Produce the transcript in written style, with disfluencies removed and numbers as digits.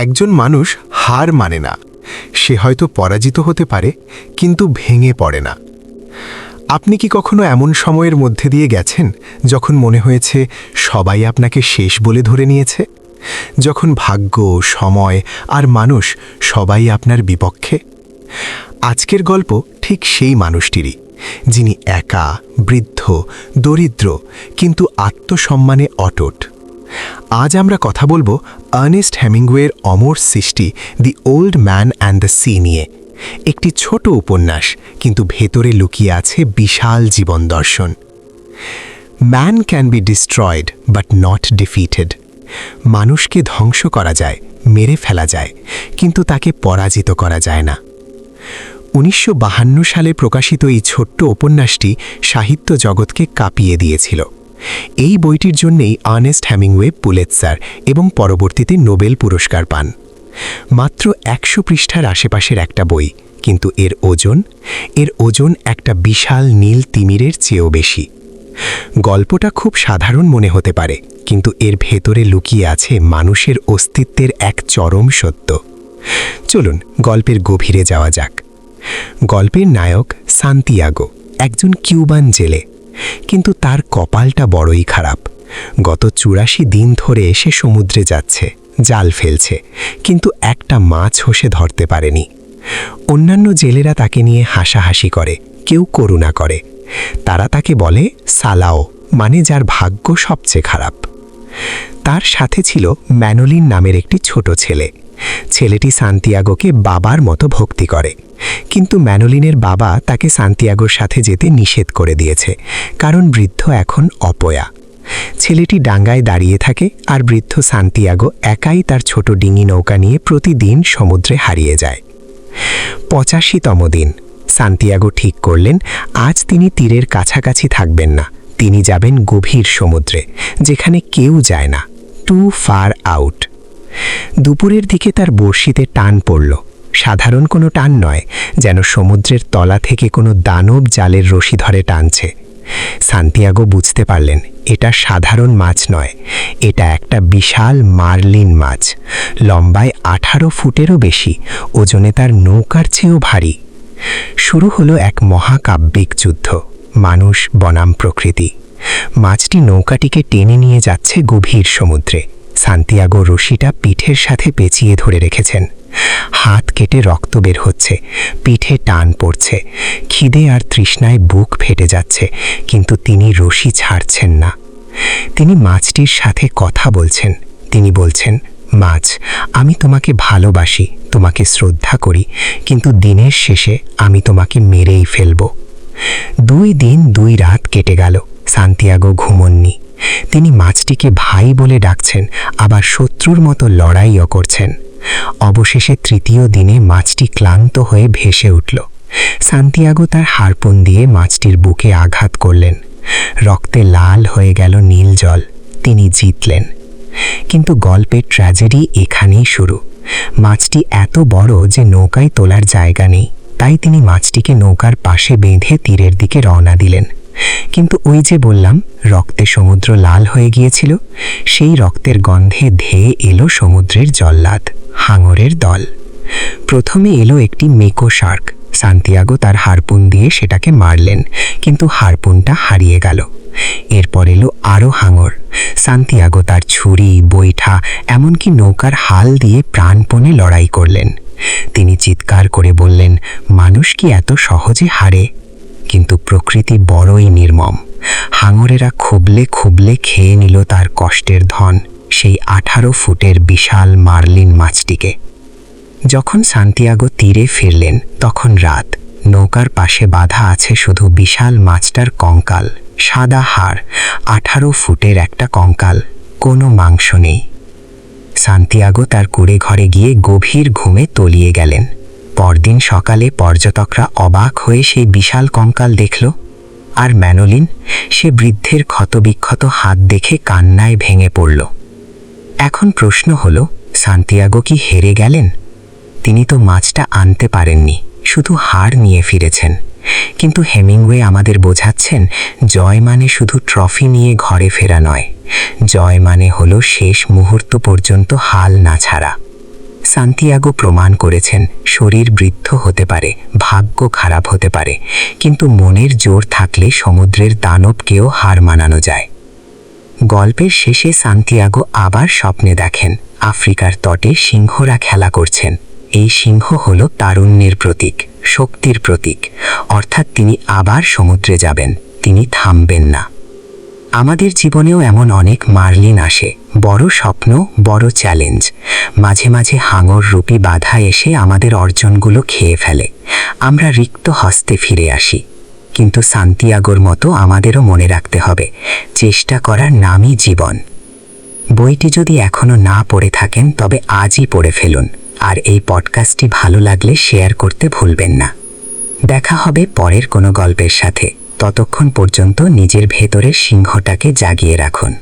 একজন মানুষ হার মানে না। সে হয়তো পরাজিত হতে পারে, কিন্তু ভেঙে পড়ে না। আপনি কি কখনো এমন সময়ের মধ্যে দিয়ে গেছেন যখন মনে হয়েছে সবাই আপনাকে শেষ বলে ধরে নিয়েছে? যখন ভাগ্য, সময় আর মানুষ সবাই আপনার বিপক্ষে? আজকের গল্প ঠিক সেই মানুষটিরই, যিনি একা, বৃদ্ধ, দরিদ্র, কিন্তু আত্মসম্মানে অটুট। আজ আমরা কথা বলবো আর্নেস্ট হেমিংওয়ের অমর সৃষ্টি the old man and the sea নিয়ে। একটি ছোট উপন্যাস, কিন্তু ভেতরে লুকিয়ে আছে বিশাল জীবন দর্শন। Man can be destroyed but not defeated. মানুষকে ধ্বংস করা যায়, মেরে ফেলা যায়, কিন্তু তাকে পরাজিত করা যায় না। 1952 সালে প্রকাশিত এই ছোট্ট উপন্যাসটি সাহিত্য জগৎকে কাঁপিয়ে দিয়েছিল। এই বইটির জন্যেই আর্নেস্ট হেমিংওয়ে পুলিৎজার এবং পরবর্তীতে নোবেল পুরস্কার পান। মাত্র 100 পৃষ্ঠার আশেপাশের একটা বই, কিন্তু এর ওজন একটা বিশাল নীল তিমিরের চেয়েও বেশি। গল্পটা খুব সাধারণ মনে হতে পারে, কিন্তু এর ভেতরে লুকিয়ে আছে মানুষের অস্তিত্বের এক চরম সত্য। চলুন গল্পের গভীরে যাওয়া যাক। গল্পের নায়ক সান্তিয়াগো, একজন কিউবান জেলে, কিন্তু তার কপালটা বড়ই খারাপ। গত 84 দিন ধরে সে সমুদ্রে যাচ্ছে, জাল ফেলছে, কিন্তু একটা মাছও সে ধরতে পারেনি। অন্যান্য জেলেরা তাকে নিয়ে হাসাহাসি করে, কেউ করুণা করে। তারা তাকে বলে সালাও, মানে যার ভাগ্য সবচেয়ে খারাপ। তার সাথে ছিল ম্যানোলিন নামের একটি ছোট ছেলে। ছেলেটি সান্তিয়াগোকে বাবার মতো ভক্তি করে, কিন্তু ম্যানোলিনের বাবা তাকে সান্তিয়াগোর সাথে যেতে নিষেধ করে দিয়েছে, কারণ বৃদ্ধ এখন অপয়া। ছেলেটি ডাঙ্গায় দাঁড়িয়ে থাকে, আর বৃদ্ধ সান্তিয়াগো একাই তার ছোট ডিঙি নৌকা নিয়ে প্রতিদিন সমুদ্রে হারিয়ে যায়। 85তম দিন সান্তিয়াগো ঠিক করলেন আজ তিনি তীরের কাছাকাছি থাকবেন না, তিনি যাবেন গভীর সমুদ্রে, যেখানে কেউ যায় না, টু ফার আউট। দুপুরের দিকে তার বড়শিতে টান পড়ল, সাধারণ কোনো টান নয়, যেন সমুদ্রের তলা থেকে কোনো দানব জালের রশি ধরে টানছে। সান্তিয়াগো বুঝতে পারলেন এটা সাধারণ মাছ নয়, এটা একটা বিশাল মার্লিন মাছ, লম্বায় 18 ফুটেরও বেশি, ওজনে তার নৌকার চেয়েও ভারী। শুরু হলো এক মহাকাব্যিক যুদ্ধ, মানুষ বনাম প্রকৃতি। মাছটি নৌকাটিকে টেনে নিয়ে যাচ্ছে গভীর সমুদ্রে। সান্তিয়াগো রশিটা পিঠের সাথে পেঁচিয়ে ধরে রেখেছেন। হাত কেটে রক্ত বের হচ্ছে, পিঠে টান পড়ছে, খিদে আর তৃষ্ণায় বুক ফেটে যাচ্ছে, কিন্তু তিনি রশি ছাড়ছেন না। তিনি মাছটির সাথে কথা বলছেন। তিনি বলছেন, মাছ, আমি তোমাকে ভালোবাসি, তোমাকে শ্রদ্ধা করি, কিন্তু দিনের শেষে আমি তোমাকে মেরেই ফেলব। 2 দিন 2 রাত কেটে গেল, সান্তিয়াগো ঘুমননি। তিনি মাছটিকে ভাই বলে ডাকছেন, আবার শত্রুর মতো লড়াইও করছেন। অবশেষে 3য় দিনে মাছটি ক্লান্ত হয়ে ভেসে উঠল। সান্তিয়াগো তার হারপুন দিয়ে মাছটির বুকে আঘাত করলেন। রক্তে লাল হয়ে গেল নীল জল। তিনি জিতলেন। কিন্তু গল্পের ট্র্যাজেডি এখানেই শুরু। মাছটি এত বড় যে নৌকায় তোলার জায়গা নেই, তাই তিনি মাছটিকে নৌকার পাশে বেঁধে তীরের দিকে রওনা দিলেন। কিন্তু ওই যে বললাম রক্তে সমুদ্র লাল হয়ে গিয়েছিল, সেই রক্তের গন্ধে ধেয়ে এলো সমুদ্রের জল্লাদ, হাঙরের দল। প্রথমে এলো একটি মেকো শার্ক। সান্তিয়াগো তার হারপুন দিয়ে সেটাকে মারলেন, কিন্তু হারপুনটা হারিয়ে গেল। এরপর এলো আরও হাঙর। সান্তিয়াগো তার ছুরি, বৈঠা, এমনকি নৌকার হাল দিয়ে প্রাণপণে লড়াই করলেন। তিনি চিৎকার করে বললেন, মানুষ কি এত সহজে হারে? কিন্তু প্রকৃতি বড়ই নির্মম। হাঙরেরা খুবলে খুবলে খেয়ে নিল তার কষ্টের ধন, সেই 18 ফুটের বিশাল মার্লিন মাছটিকে। যখন সান্তিয়াগো তীরে ফিরলেন তখন রাত। নৌকার পাশে বাঁধা আছে শুধু বিশাল মাছটার কঙ্কাল, সাদা হাড়, 18 ফুটের একটা কঙ্কাল, কোনো মাংস নেই। সান্তিয়াগো তার কুঁড়ে ঘরে গিয়ে গভীর ঘুমে তলিয়ে গেলেন। পরদিন সকালে পর্যটকরা অবাক হয়ে সেই বিশাল কঙ্কাল দেখল। আর ম্যানোলিন, সে বৃদ্ধের ক্ষতবিক্ষত হাত দেখে কান্নায় ভেঙে পড়ল। এখন প্রশ্ন হলো, সান্তিয়াগো কি হেরে গেলেন? তিনি তো মাছটা আনতে পারেননি, শুধু হার নিয়ে ফিরেছেন। কিন্তু হেমিংওয়ে আমাদের বোঝাচ্ছেন, জয় মানে শুধু ট্রফি নিয়ে ঘরে ফেরা নয়, জয় মানে হলো শেষ মুহূর্ত পর্যন্ত হাল না ছাড়া। সান্তিয়াগো প্রমাণ করেছেন শরীর বৃদ্ধ হতে পারে, ভাগ্য খারাপ হতে পারে, কিন্তু মনের জোর থাকলে সমুদ্রের দানবকেও হার মানানো যায়। গল্পের শেষে সান্তিয়াগো আবার স্বপ্নে দেখেন আফ্রিকার তটে সিংহরা খেলা করছেন। এই সিংহ হল তারুণ্যের প্রতীক, শক্তির প্রতীক, অর্থাৎ তিনি আবার সমুদ্রে যাবেন, তিনি থামবেন না। আমাদের জীবনেও এমন অনেক মার্লিন আসে, বড় স্বপ্ন, বড় চ্যালেঞ্জ, মাঝে মাঝে হাঙর রূপী বাধা এসে আমাদের অর্জনগুলো খেয়ে ফেলে। আমরা রিক্ত হস্তে ফিরে আসি। কিন্তু সান্তিয়াগোর মতো আমাদেরও মনে রাখতে হবে, চেষ্টা করার নামই জীবন। বইটি যদি এখনো না পড়ে থাকেন তবে আজই পড়ে ফেলুন, আর এই পডকাস্টটি ভালো লাগলে শেয়ার করতে ভুলবেন না। দেখা হবে পরের কোনো গল্পের সাথে। ততক্ষণ পর্যন্ত নিজের ভেতরের সিংহটাকে জাগিয়ে রাখুন।